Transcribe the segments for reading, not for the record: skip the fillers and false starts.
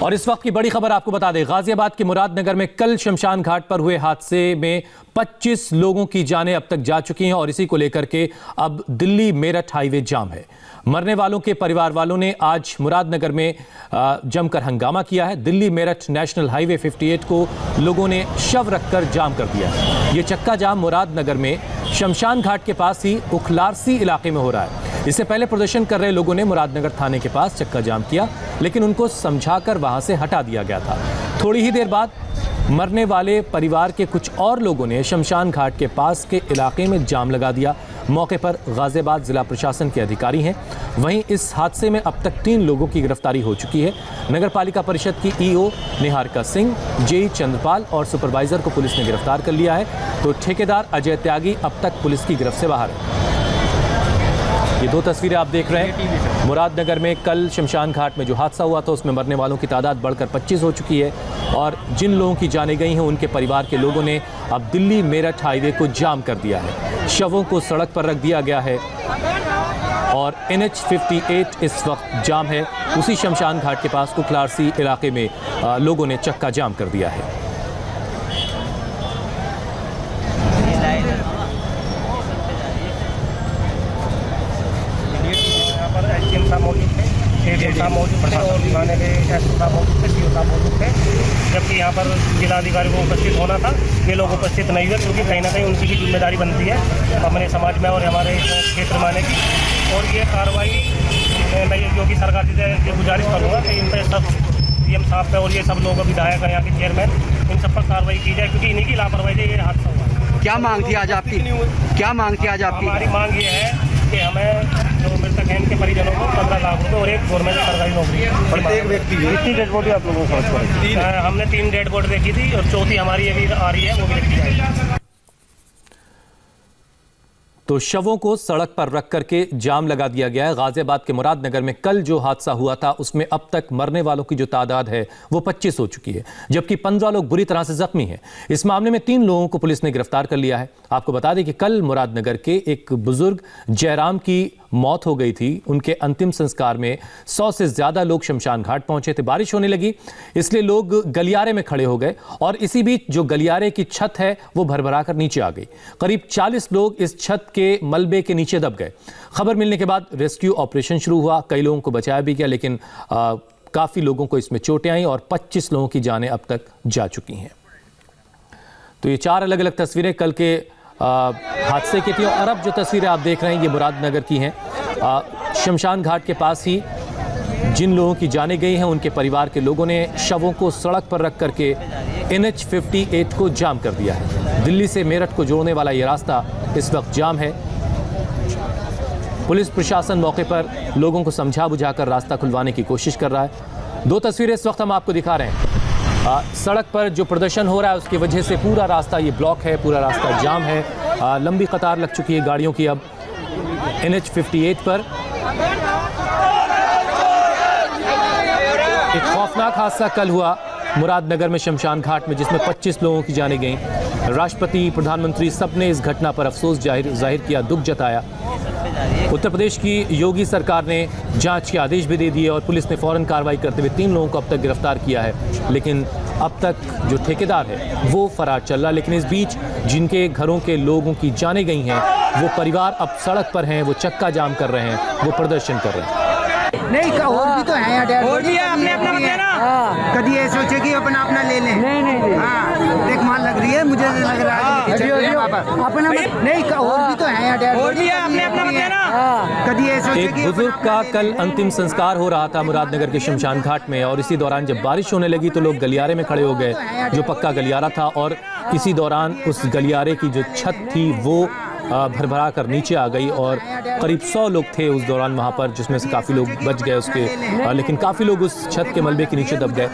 और इस वक्त की बड़ी खबर आपको बता दें, गाजियाबाद के मुरादनगर में कल शमशान घाट पर हुए हादसे में 25 लोगों की जानें अब तक जा चुकी हैं और इसी को लेकर के अब दिल्ली मेरठ हाईवे जाम है। मरने वालों के परिवार वालों ने आज मुरादनगर में जमकर हंगामा किया है। दिल्ली मेरठ नेशनल हाईवे 58 को लोगों ने शव रखकर जाम कर दिया है। ये चक्का जाम मुरादनगर में शमशान घाट के पास ही उखलारसी इलाके में हो रहा है। इससे पहले प्रदर्शन कर रहे लोगों ने मुरादनगर थाने के पास चक्का जाम किया, लेकिन उनको समझाकर वहां से हटा दिया गया था। थोड़ी ही देर बाद मरने वाले परिवार के कुछ और लोगों ने शमशान घाट के पास के इलाके में जाम लगा दिया। मौके पर गाजियाबाद जिला प्रशासन के अधिकारी हैं। वहीं इस हादसे में अब तक 3 लोगों की गिरफ्तारी हो चुकी है। नगर पालिका परिषद की ईओ निहारिका सिंह, जेई चंद्रपाल और सुपरवाइजर को पुलिस ने गिरफ्तार कर लिया है, तो ठेकेदार अजय त्यागी अब तक पुलिस की गिरफ्त से बाहर है। ये 2 तस्वीरें आप देख रहे हैं। मुरादनगर में कल शमशान घाट में जो हादसा हुआ था उसमें मरने वालों की तादाद बढ़कर 25 हो चुकी है और जिन लोगों की जानें गई हैं उनके परिवार के लोगों ने अब दिल्ली मेरठ हाईवे को जाम कर दिया है। शवों को सड़क पर रख दिया गया है और NH 58 इस वक्त जाम है। उसी शमशान घाट के पास उखलारसी इलाके में लोगों ने चक्का जाम कर दिया है। जबकि यहाँ पर जिलाधिकारी को उपस्थित होना था, ये लोग उपस्थित नहीं हुए क्योंकि कहीं ना कहीं उनकी भी जिम्मेदारी बनती है अपने समाज में और हमारे क्षेत्र में आने की। और ये कार्रवाई मैं योगी सरकार से ये गुजारिश करूँगा कि इन पर सब CM साहब पे और ये सब लोग विधायक हैं, यहाँ के चेयरमैन, इन सब पर कार्रवाई की जाए क्योंकि इन्हीं की लापरवाही से ये हादसा हुआ। क्या मांग थी आज आपकी? क्या मांग थी आज आपकी? हमारी मांग ये है कि हमें जो मृतक हैं इनके परिजनों को 15 लाख रुपए और एक गवर्नमेंट सरकारी नौकरी प्रत्येक व्यक्ति कितनी डेड बॉडी आप लोगों को हमने 3 डेड बॉडी देखी थी और चौथी हमारी अभी आ रही है, वो भी देखी जाएगी। तो शवों को सड़क पर रख करके जाम लगा दिया गया है। गाजियाबाद के मुरादनगर में कल जो हादसा हुआ था उसमें अब तक मरने वालों की जो तादाद है वो 25 हो चुकी है, जबकि 15 लोग बुरी तरह से जख्मी हैं। इस मामले में 3 लोगों को पुलिस ने गिरफ्तार कर लिया है। आपको बता दें कि कल मुरादनगर के एक बुजुर्ग जयराम की मौत हो गई थी। उनके अंतिम संस्कार में 100 से ज्यादा लोग शमशान घाट पहुंचे थे। बारिश होने लगी इसलिए लोग गलियारे में खड़े हो गए और इसी बीच जो गलियारे की छत है वो भरभरा कर नीचे आ गई। करीब 40 लोग इस छत के मलबे के नीचे दब गए। खबर मिलने के बाद रेस्क्यू ऑपरेशन शुरू हुआ, कई लोगों को बचाया भी गया, लेकिन काफी लोगों को इसमें चोटें आई और 25 लोगों की जानें अब तक जा चुकी हैं। तो ये 4 अलग अलग तस्वीरें कल के हादसे की थी और अब जो तस्वीरें आप देख रहे हैं ये मुरादनगर की हैं। शमशान घाट के पास ही जिन लोगों की जानें गई हैं उनके परिवार के लोगों ने शवों को सड़क पर रख करके NH 58 को जाम कर दिया है। दिल्ली से मेरठ को जोड़ने वाला ये रास्ता इस वक्त जाम है। पुलिस प्रशासन मौके पर लोगों को समझा बुझाकर रास्ता खुलवाने की कोशिश कर रहा है। 2 तस्वीरें इस वक्त हम आपको दिखा रहे हैं। सड़क पर जो प्रदर्शन हो रहा है उसकी वजह से पूरा रास्ता ये ब्लॉक है, पूरा रास्ता जाम है। लंबी कतार लग चुकी है गाड़ियों की अब NH 58 पर। एक खौफनाक हादसा कल हुआ मुरादनगर में शमशान घाट में, जिसमें 25 लोगों की जानें गईं। राष्ट्रपति, प्रधानमंत्री सबने इस घटना पर अफसोस जाहिर किया, दुख जताया। उत्तर प्रदेश की योगी सरकार ने जांच के आदेश भी दे दिए और पुलिस ने फौरन कार्रवाई करते हुए 3 लोगों को अब तक गिरफ्तार किया है, लेकिन अब तक जो ठेकेदार है वो फरार चल रहा है। लेकिन इस बीच जिनके घरों के लोगों की जानें गई हैं वो परिवार अब सड़क पर हैं, वो चक्का जाम कर रहे हैं, वो प्रदर्शन कर रहे हैं। नहीं और भी तो है यार, और भी है, हमने अपना बताया ना। कभी ये सोचे कि अपना ले लें। नहीं हाँ, देख माल लग रही है, मुझे लग रहा है अपना नहीं और भी तो है यार, और भी है, हमने अपना बताया ना। कभी ये सोचे एक बुजुर्ग का कल अंतिम संस्कार हो रहा था मुरादनगर के शमशान घाट में और इसी दौरान जब बारिश होने लगी तो लोग गलियारे में खड़े हो गए, जो पक्का गलियारा था, और इसी दौरान उस गलियारे की जो छत थी वो भरभरा कर नीचे आ गई और करीब 100 लोग थे उस दौरान वहाँ पर, जिसमें से काफ़ी लोग बच गए उसके, लेकिन काफ़ी लोग उस छत के मलबे के नीचे दब गए।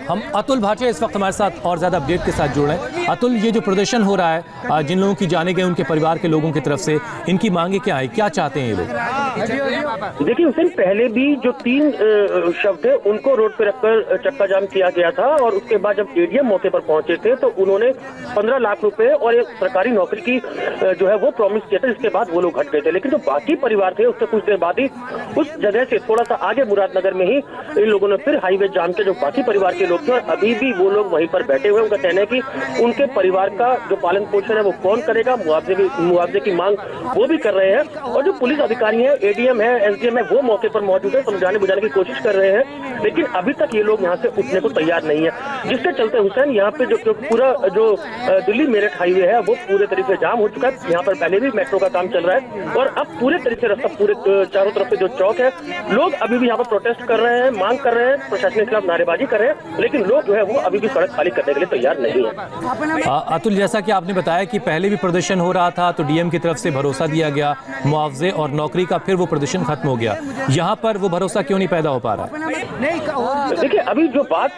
हम अतुल भाटिया इस वक्त हमारे साथ और ज़्यादा अपडेट के साथ जुड़ रहे हैं। अतुल, ये जो प्रदर्शन हो रहा है, जिन लोगों की जाने गए उनके परिवार के लोगों की तरफ से, इनकी मांगे क्या है, क्या चाहते हैं ये लोग? देखिए हुसैन, पहले भी जो 3 शव थे उनको रोड पे रखकर चक्का जाम किया गया था और उसके बाद जब एडीएम मौके पर पहुंचे थे तो उन्होंने 15 लाख रुपए और एक सरकारी नौकरी की जो है वो प्रॉमिस किया था, जिसके बाद वो लोग हट गए थे। लेकिन जो बाकी परिवार थे उससे कुछ देर बाद ही उस जगह से थोड़ा सा आगे मुरादनगर में ही इन लोगों ने फिर हाईवे जाम के जो बाकी परिवार के लोग थे और अभी भी वो लोग वहीं पर बैठे हुए। उनका कहना है कि उनके परिवार का जो पालन पोषण है वो कौन करेगा, मुआवजे की मांग वो भी कर रहे हैं। और जो पुलिस अधिकारी है, एडीएम है, एसडीएम है, वो मौके पर मौजूद है, समझाने बुझाने की कोशिश कर रहे हैं, लेकिन अभी तक ये लोग यहाँ से उठने को तैयार नहीं है। जिसके चलते हुसैन यहाँ पे जो पूरा जो दिल्ली मेरठ हाईवे है वो पूरे तरीके से जाम हो चुका है। यहाँ पर पहले भी मेट्रो का काम चल रहा है और अब पूरे तरीके से रास्ता पूरे चारों तरफ से जो चौक है, लोग अभी भी यहाँ पर प्रोटेस्ट कर रहे हैं, मांग कर रहे हैं, प्रशासन के खिलाफ नारेबाजी कर रहे हैं, लेकिन लोग जो है वो अभी भी सड़क खाली करने के लिए तैयार नहीं है। अतुल, जैसा कि आपने बताया कि पहले भी प्रदर्शन हो रहा था तो डीएम की तरफ से भरोसा दिया गया मुआवजे और नौकरी का, फिर वो प्रदर्शन खत्म हो गया। यहाँ पर वो भरोसा क्यों नहीं पैदा हो पा रहा है? देखिए अभी जो बात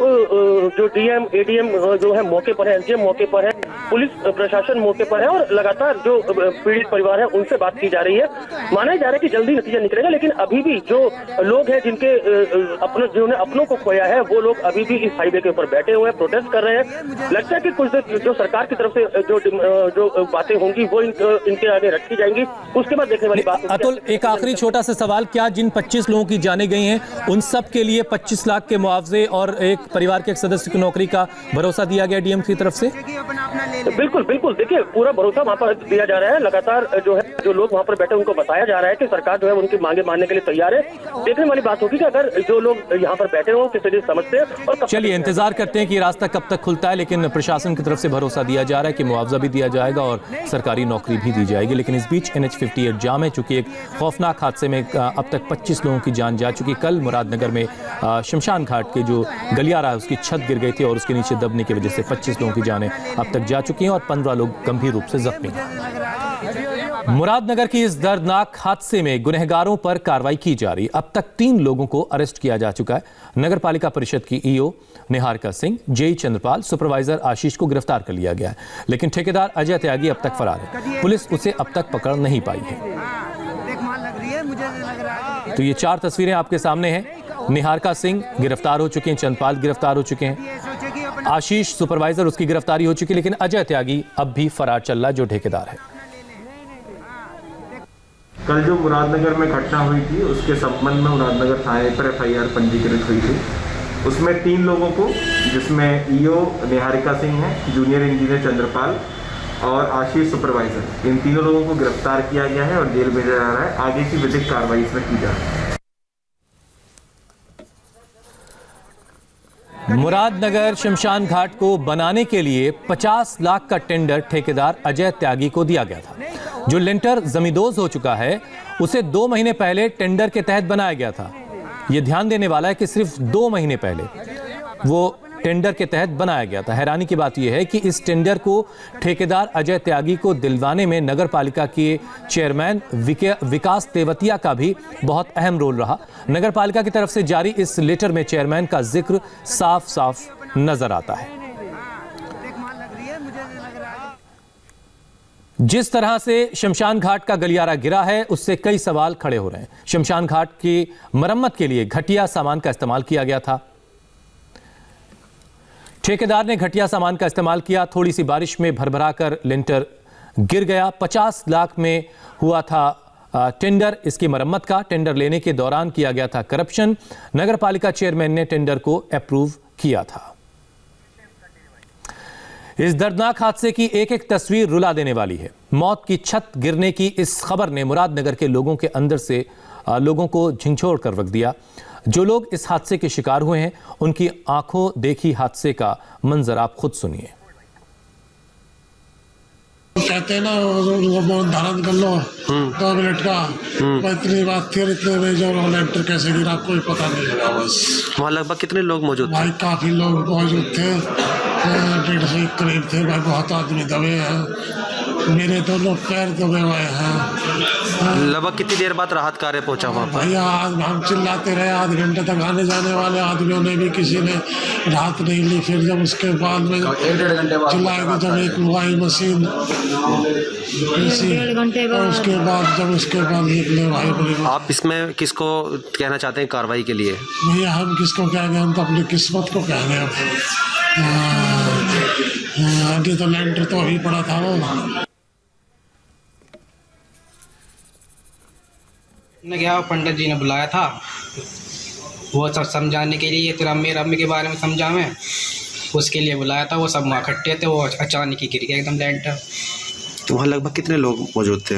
जो डीएम एडीएम जो है मौके पर है, एसडीएम मौके पर है, पुलिस प्रशासन मौके पर है और लगातार जो पीड़ित परिवार है उनसे बात की जा रही है। माना जा रहा है कि जल्दी नतीजा निकलेगा, लेकिन अभी भी जो लोग हैं जिनके जिन्होंने अपनों को खोया है वो लोग अभी भी इस हाईवे के ऊपर बैठे हुए हैं, प्रोटेस्ट कर रहे हैं। लगता है कि कुछ देर जो सरकार की तरफ से जो बातें होंगी वो इनके आगे रखी जाएंगी, उसके बाद देखने वाली बात। अतुल, एक आखिरी छोटा सा सवाल, क्या जिन 25 लोगों की जाने गई हैं उन सब के लिए 25 लाख के मुआवजे और एक परिवार के एक सदस्य की नौकरी का भरोसा दिया गया डीएम की तरफ से? बिल्कुल बिल्कुल, देखिए पूरा भरोसा वहाँ पर दिया जा रहा है। लगातार जो है जो लोग वहाँ पर बैठे उनको बताया जा रहा है कि सरकार जो है उनकी मांगे मानने के लिए तैयार है। देखने वाली बात होगी कि अगर जो लोग यहाँ पर बैठे हों किस तरह से समझते हैं। और चलिए इंतजार करते हैं कि रास्ता कब तक खुलता है, लेकिन प्रशासन की तरफ से भरोसा दिया जा रहा है कि मुआवजा भी दिया जाएगा और सरकारी नौकरी भी दी जाएगी। लेकिन इस बीच NH-58 जाम है, चूंकि एक खौफनाक हादसे में अब तक 25 लोगों की जान जा चुकी। कल मुरादनगर में शमशान घाट के जो गलियारा है उसकी छत गिर गई थी और उसके नीचे दबने की वजह से 25 लोगों की जानें अब तक जा चुकी हैं और 15 लोग गंभीर रूप से जख्मी हैं। मुरादनगर की इस दर्दनाक हादसे में गुनहगारों पर कार्रवाई की जा रही। अब तक 3 लोगों को अरेस्ट किया जा चुका है। नगर पालिका परिषद की EO Niharika Singh, JE Chandrapal, supervisor Ashish को गिरफ्तार कर लिया गया है, लेकिन ठेकेदार अजय त्यागी अब तक फरार है। पुलिस उसे अब तक पकड़ नहीं पाई है। तो ये 4 तस्वीरें आपके सामने हैं। निहारिका सिंह गिरफ्तार हो चुके हैं, चंद्रपाल गिरफ्तार हो चुके हैं, आशीष सुपरवाइजर उसकी गिरफ्तारी हो चुकी है, लेकिन अजय त्यागी अब भी फरार चल रहा है जो ठेकेदार है। कल जो मुरादनगर में घटना हुई थी उसके संबंध में मुरादनगर थाने पर FIR पंजीकृत हुई थी। उसमें 3 लोगों को, जिसमें ईओ निहारिका सिंह है, जूनियर इंजीनियर चंद्रपाल और आशीष सुपरवाइजर, इन तीनों लोगों को गिरफ्तार किया गया है और जेल भेजा जा रहा है। आगे की विधिक कार्रवाई इसमें की जा रही है। मुरादनगर शमशान घाट को बनाने के लिए 50 लाख का टेंडर ठेकेदार अजय त्यागी को दिया गया था। जो लिंटर जमींदोज हो चुका है उसे 2 महीने पहले टेंडर के तहत बनाया गया था। यह ध्यान देने वाला है कि सिर्फ 2 महीने पहले वो टेंडर के तहत बनाया गया था। हैरानी की बात यह है कि इस टेंडर को ठेकेदार अजय त्यागी को दिलवाने में नगर पालिका के चेयरमैन विकास तेवतिया का भी बहुत अहम रोल रहा। नगर पालिका की तरफ से जारी इस लेटर में चेयरमैन का जिक्र साफ साफ नजर आता है। जिस तरह से शमशान घाट का गलियारा गिरा है उससे कई सवाल खड़े हो रहे हैं। शमशान घाट की मरम्मत के लिए घटिया सामान का इस्तेमाल किया गया था। ठेकेदार ने घटिया सामान का इस्तेमाल किया, थोड़ी सी बारिश में भरभरा कर लिंटर गिर गया। 50 लाख में हुआ था टेंडर इसकी मरम्मत का। टेंडर लेने के दौरान किया गया था करप्शन। नगर पालिका चेयरमैन ने टेंडर को अप्रूव किया था। इस दर्दनाक हादसे की एक एक तस्वीर रुला देने वाली है। मौत की छत गिरने की इस खबर ने मुरादनगर के लोगों के अंदर से लोगों को झिंझोड़ कर रख दिया। जो लोग इस हादसे के शिकार हुए हैं उनकी आंखों देखी हादसे का मंजर आप खुद सुनिए। कहते हैं ना वो धारण कर लो 2 मिनट का, इतनी बात थी, इतने में जो लेंटर कैसे गिरा कोई पता नहीं लगा। बस वहाँ लगभग कितने लोग मौजूद थे? भाई काफी लोग मौजूद थे, 150 करीब थे भाई। बहुत आदमी दबे हैं, मेरे दोनों पैर दबे हुए हैं। लगभग कितनी देर बाद राहत कार्य पहुंचा वहाँ पर? भैया आज हम चिल्लाते रहे, आध घंटे तक आने जाने वाले आदमियों ने भी किसी ने राहत नहीं ली। फिर जब उसके बाद में चिल्लाए थे, जब एक लुगाई मशीन और उसके बाद निकले भाई बड़े। आप इसमें किसको कहना चाहते हैं कार्रवाई के लिए? भैया हम किसको कहेंगे, हम तो अपनी किस्मत को कहेंगे। आगे तो लेंटर तो अभी पड़ा था वो। ने गया, पंडित जी ने बुलाया था वो सब समझाने के लिए, तेरा अम्मी के बारे में समझा मैं, उसके लिए बुलाया था। वो सब वहाँ इकट्ठे थे, वो अचानक ही गिर गया एकदम लेंटर। तो वहाँ लगभग कितने लोग मौजूद थे?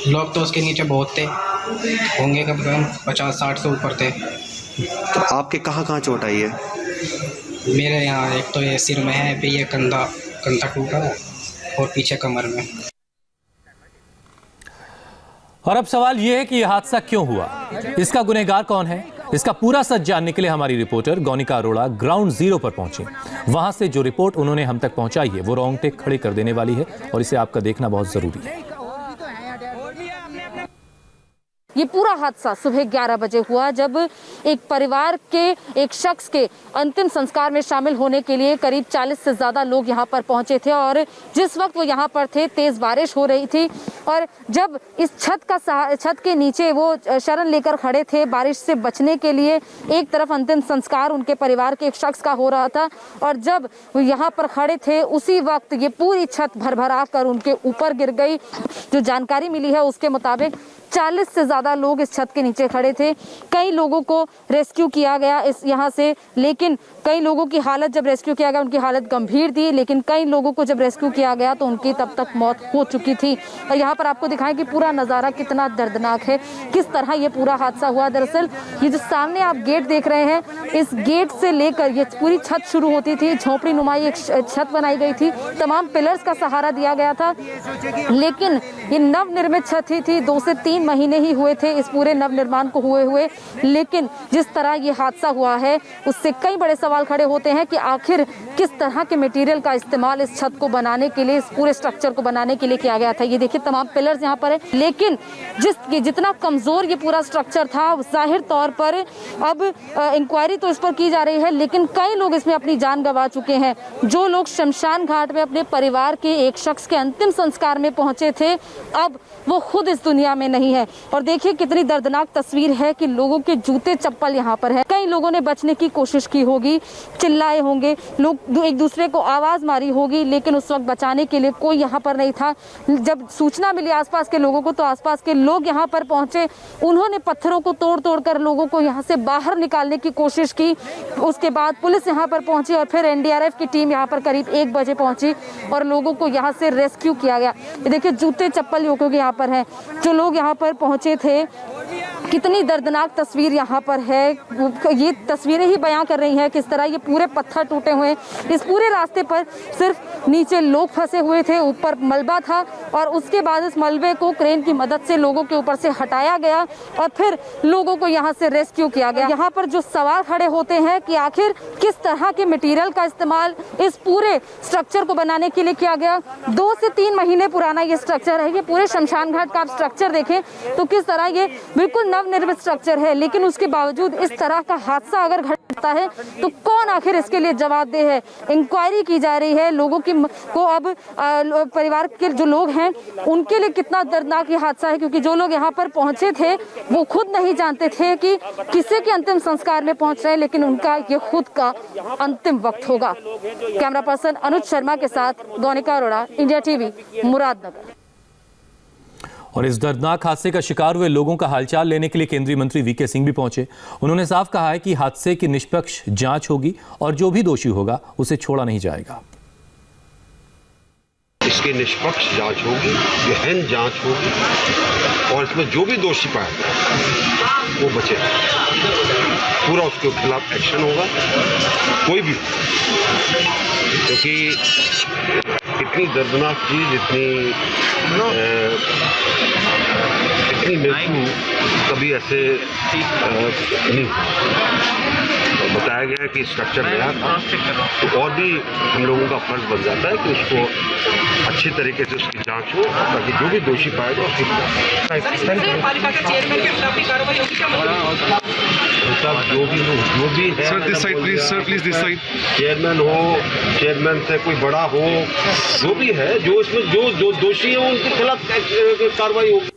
लोग तो उसके नीचे बहुत थे, होंगे कम से कम 50-60 से ऊपर थे। तो आपके कहाँ चोट आई है? मेरे यहाँ एक तो ये सिर में है, पे ये कंधा टूटा है और पीछे कमर में। और अब सवाल यह है कि यह हादसा क्यों हुआ, इसका गुनहगार कौन है? इसका पूरा सच जानने के लिए हमारी रिपोर्टर गौनिका अरोड़ा ग्राउंड जीरो पर पहुंची। वहां से जो रिपोर्ट उन्होंने हम तक पहुंचाई है वो रोंगटे खड़े कर देने वाली है और इसे आपका देखना बहुत जरूरी है। ये पूरा हादसा सुबह 11 बजे हुआ, जब एक परिवार के एक शख्स के अंतिम संस्कार में शामिल होने के लिए करीब 40 से ज्यादा लोग यहाँ पर पहुंचे थे। और जिस वक्त वो यहाँ पर थे तेज बारिश हो रही थी और जब इस छत के नीचे वो शरण लेकर खड़े थे बारिश से बचने के लिए, एक तरफ अंतिम संस्कार उनके परिवार के एक शख्स का हो रहा था और जब वो यहाँ पर खड़े थे उसी वक्त ये पूरी छत भरभरा कर उनके ऊपर गिर गई। जो जानकारी मिली है उसके मुताबिक 40 से ज्यादा लोग इस छत के नीचे खड़े थे। कई लोगों को रेस्क्यू किया गया इस यहाँ से, लेकिन कई लोगों की हालत जब रेस्क्यू किया गया उनकी हालत गंभीर थी, लेकिन कई लोगों को जब रेस्क्यू किया गया तो उनकी तब तक मौत हो चुकी थी। और यहाँ पर आपको दिखाएं कि पूरा नज़ारा कितना दर्दनाक है, किस तरह ये पूरा हादसा हुआ। दरअसल ये जो सामने आप गेट देख रहे हैं, इस गेट से लेकर ये पूरी छत शुरू होती थी, झोपड़ी नुमाई एक छत बनाई गई थी, तमाम पिलर्स का सहारा दिया गया था, लेकिन ये नवनिर्मित छत ही थी। 2 से 3 महीने ही हुए थे इस पूरे नवनिर्माण को हुए, लेकिन जिस तरह ये हादसा हुआ है उससे कई बड़े सवाल खड़े होते हैं कि आखिर किस तरह के मटेरियल का इस्तेमाल इस छत को बनाने के लिए, इस पूरे स्ट्रक्चर को बनाने के लिए किया गया था। ये देखिए तमाम पिलर्स यहाँ पर है, लेकिन जितना कमजोर ये पूरा स्ट्रक्चर था, जाहिर तौर पर अब इंक्वायरी तो इस पर की जा रही है, लेकिन कई लोग इसमें अपनी जान गंवा चुके हैं। जो लोग शमशान घाट में अपने परिवार के एक शख्स के अंतिम संस्कार में पहुंचे थे, अब वो खुद इस दुनिया में नहीं है। और देखिए कितनी दर्दनाक तस्वीर है कि लोगों के जूते चप्पल यहाँ पर है। कई लोगों ने बचने की कोशिश की होगी, चिल्लाए होंगे, लोग एक दूसरे को आवाज मारी होगी, लेकिन उस वक्त बचाने के लिए कोई यहाँ पर नहीं था। जब सूचना मिली आसपास के लोगों को तो आसपास के लोग यहाँ पर पहुंचे, उन्होंने पत्थरों को तोड़ कर लोगों को यहाँ से बाहर निकालने की कोशिश की। उसके बाद पुलिस यहाँ पर पहुंची और फिर एनडीआरएफ की टीम यहाँ पर करीब 1 बजे पहुंची और लोगों को यहाँ से रेस्क्यू किया गया। देखिए जूते चप्पल लोगों के यहाँ पर है, जो लोग यहाँ पर पहुंचे थे। कितनी दर्दनाक तस्वीर यहाँ पर है, ये तस्वीरें ही बयां कर रही हैं किस तरह ये पूरे पत्थर टूटे हुए हैं। इस पूरे रास्ते पर सिर्फ नीचे लोग फंसे हुए थे, ऊपर मलबा था और उसके बाद इस मलबे को क्रेन की मदद से लोगों के ऊपर से हटाया गया और फिर लोगों को यहाँ से रेस्क्यू किया गया। यहाँ पर जो सवाल खड़े होते हैं कि आखिर किस तरह के मटेरियल का इस्तेमाल इस पूरे स्ट्रक्चर को बनाने के लिए किया गया। 2 से 3 महीने पुराना ये स्ट्रक्चर है। ये पूरे शमशान घाट का आप स्ट्रक्चर देखें तो किस तरह ये बिल्कुल नवनिर्मित स्ट्रक्चर है, लेकिन उसके बावजूद इस तरह का हादसा अगर घटता है तो कौन आखिर इसके लिए जवाबदेह है। इंक्वायरी की जा रही है, लोगों को अब परिवार के जो लोग हैं उनके लिए कितना दर्दनाक ये हादसा है, क्योंकि जो लोग यहाँ पर पहुंचे थे वो खुद नहीं जानते थे कि किसी के अंतिम संस्कार में पहुंच रहे हैं, लेकिन उनका ये खुद का अंतिम वक्त होगा। कैमरा पर्सन अनुज शर्मा के साथ गौनिका अरोड़ा, इंडिया टीवी, मुरादनगर। और इस दर्दनाक हादसे का शिकार हुए लोगों का हालचाल लेने के लिए केंद्रीय मंत्री वीके सिंह भी पहुंचे। उन्होंने साफ कहा है कि हादसे की निष्पक्ष जांच होगी और जो भी दोषी होगा उसे छोड़ा नहीं जाएगा। इसकी निष्पक्ष जांच होगी, गहन जांच होगी और इसमें जो भी दोषी पाए वो बचे, पूरा उसके खिलाफ एक्शन होगा, कोई भी, क्योंकि इतनी दर्दनाक चीज, इतनी अपनी मृत्यु कभी ऐसे नहीं हुआ। बताया गया है कि स्ट्रक्चर नया था, तो और भी हम लोगों का फर्ज बन जाता है कि उसको अच्छी तरीके से उसकी जांच हो, ताकि जो भी दोषी पाएगा उसकी पालिका के चेयरमैन के खिलाफ कार्रवाई होगी क्या? जो भी है, sir this side please, sir please this side. Chairman हो, चेयरमैन से कोई बड़ा हो, जो भी है, जो इसमें जो दोषी है उनके खिलाफ कार्रवाई होगी।